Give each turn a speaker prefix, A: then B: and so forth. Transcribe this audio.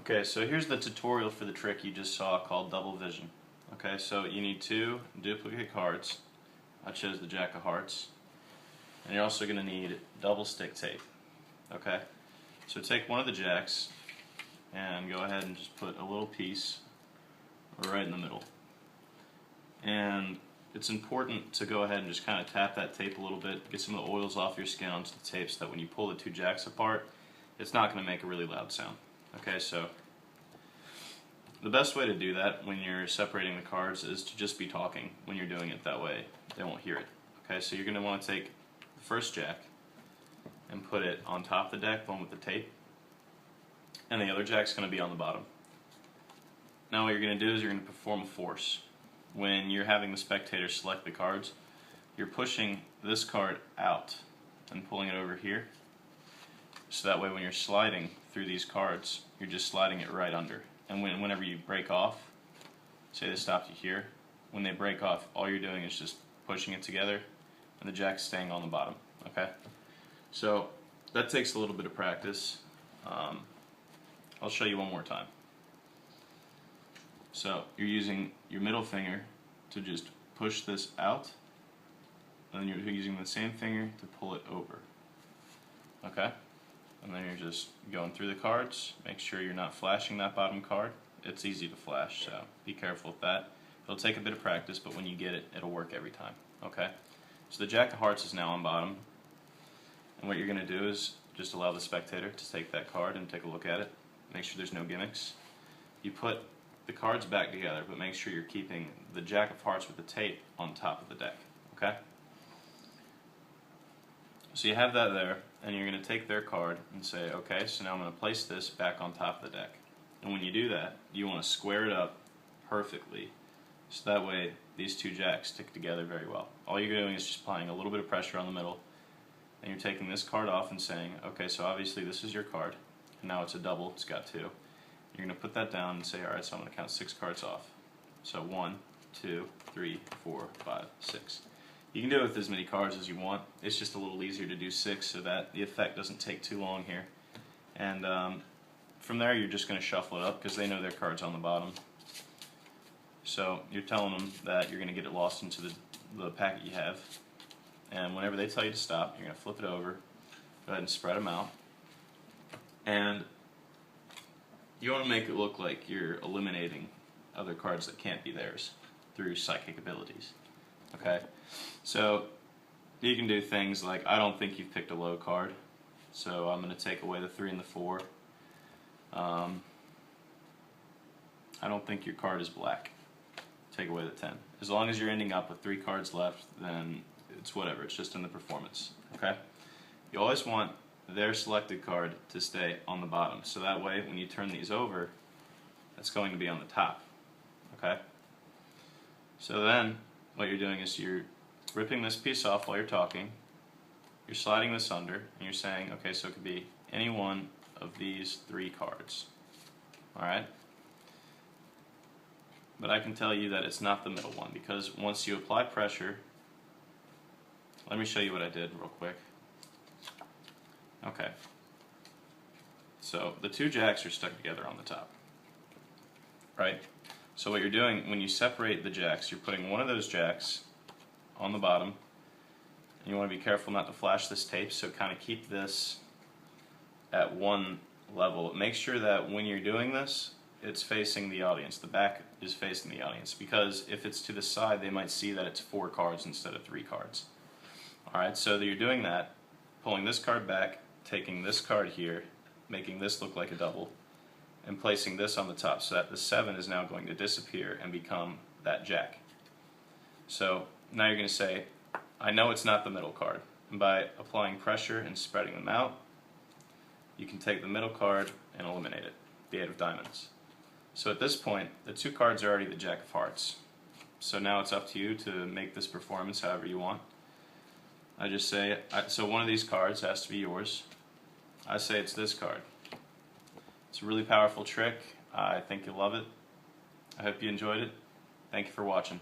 A: Okay, so here's the tutorial for the trick you just saw called double vision. Okay, so you need two duplicate cards. I chose the Jack of Hearts. And you're also going to need double stick tape. Okay, so take one of the jacks and go ahead and just put a little piece right in the middle. And it's important to go ahead and just kind of tap that tape a little bit, get some of the oils off your skin onto the tape so that when you pull the two jacks apart, it's not going to make a really loud sound. Okay, so the best way to do that when you're separating the cards is to just be talking when you're doing it. That way they won't hear it. Okay, so you're going to want to take the first jack and put it on top of the deck, the one with the tape, and the other jack's going to be on the bottom. Now what you're going to do is you're going to perform a force. When you're having the spectator select the cards, you're pushing this card out and pulling it over here, so that way when you're sliding through these cards, you're just sliding it right under. And whenever you break off, say this stopped you here, when they break off, all you're doing is just pushing it together and the jack's staying on the bottom. Okay? So that takes a little bit of practice. I'll show you one more time. So you're using your middle finger to just push this out, and then you're using the same finger to pull it over. Okay? And then you're just going through the cards. Make sure you're not flashing that bottom card. It's easy to flash, so be careful with that. It'll take a bit of practice, but when you get it, it'll work every time. Okay? So the Jack of Hearts is now on bottom. And what you're going to do is just allow the spectator to take that card and take a look at it. Make sure there's no gimmicks. You put the cards back together, but make sure you're keeping the Jack of Hearts with the tape on top of the deck. Okay? So you have that there, and you're going to take their card and say, okay, so now I'm going to place this back on top of the deck. And when you do that, you want to square it up perfectly, so that way these two jacks stick together very well. All you're doing is just applying a little bit of pressure on the middle, and you're taking this card off and saying, okay, so obviously this is your card, and now it's a double, it's got two. You're going to put that down and say, alright, so I'm going to count 6 cards off. So 1, 2, 3, 4, 5, 6. You can do it with as many cards as you want. It's just a little easier to do 6 so that the effect doesn't take too long here. And from there you're just going to shuffle it up because they know their card's on the bottom. So you're telling them that you're going to get it lost into the packet you have. And whenever they tell you to stop, you're going to flip it over, go ahead and spread them out. And you want to make it look like you're eliminating other cards that can't be theirs through psychic abilities. Okay, so you can do things like, I don't think you've picked a low card, so I'm going to take away the 3 and the 4. I don't think your card is black. Take away the 10. As long as you're ending up with 3 cards left, then it's whatever, it's just in the performance. Okay, you always want their selected card to stay on the bottom, so that way when you turn these over, that's going to be on the top. Okay, so then what you're doing is you're ripping this piece off while you're talking, you're sliding this under, and you're saying, okay, so it could be any one of these 3 cards. Alright? But I can tell you that it's not the middle one, because once you apply pressure, let me show you what I did real quick. Okay. So the 2 jacks are stuck together on the top. Right? So what you're doing, when you separate the jacks, you're putting one of those jacks on the bottom, and you want to be careful not to flash this tape, so kind of keep this at one level. Make sure that when you're doing this, it's facing the audience. The back is facing the audience, because if it's to the side, they might see that it's 4 cards instead of 3 cards. Alright, so that you're doing that, pulling this card back, taking this card here, making this look like a double, and placing this on the top, so that the 7 is now going to disappear and become that jack. So now you're going to say, I know it's not the middle card. And by applying pressure and spreading them out, you can take the middle card and eliminate it, the 8 of diamonds. So at this point, the 2 cards are already the Jack of Hearts. So now it's up to you to make this performance however you want. I just say, so one of these cards has to be yours. I say it's this card. It's a really powerful trick. I think you'll love it. I hope you enjoyed it. Thank you for watching.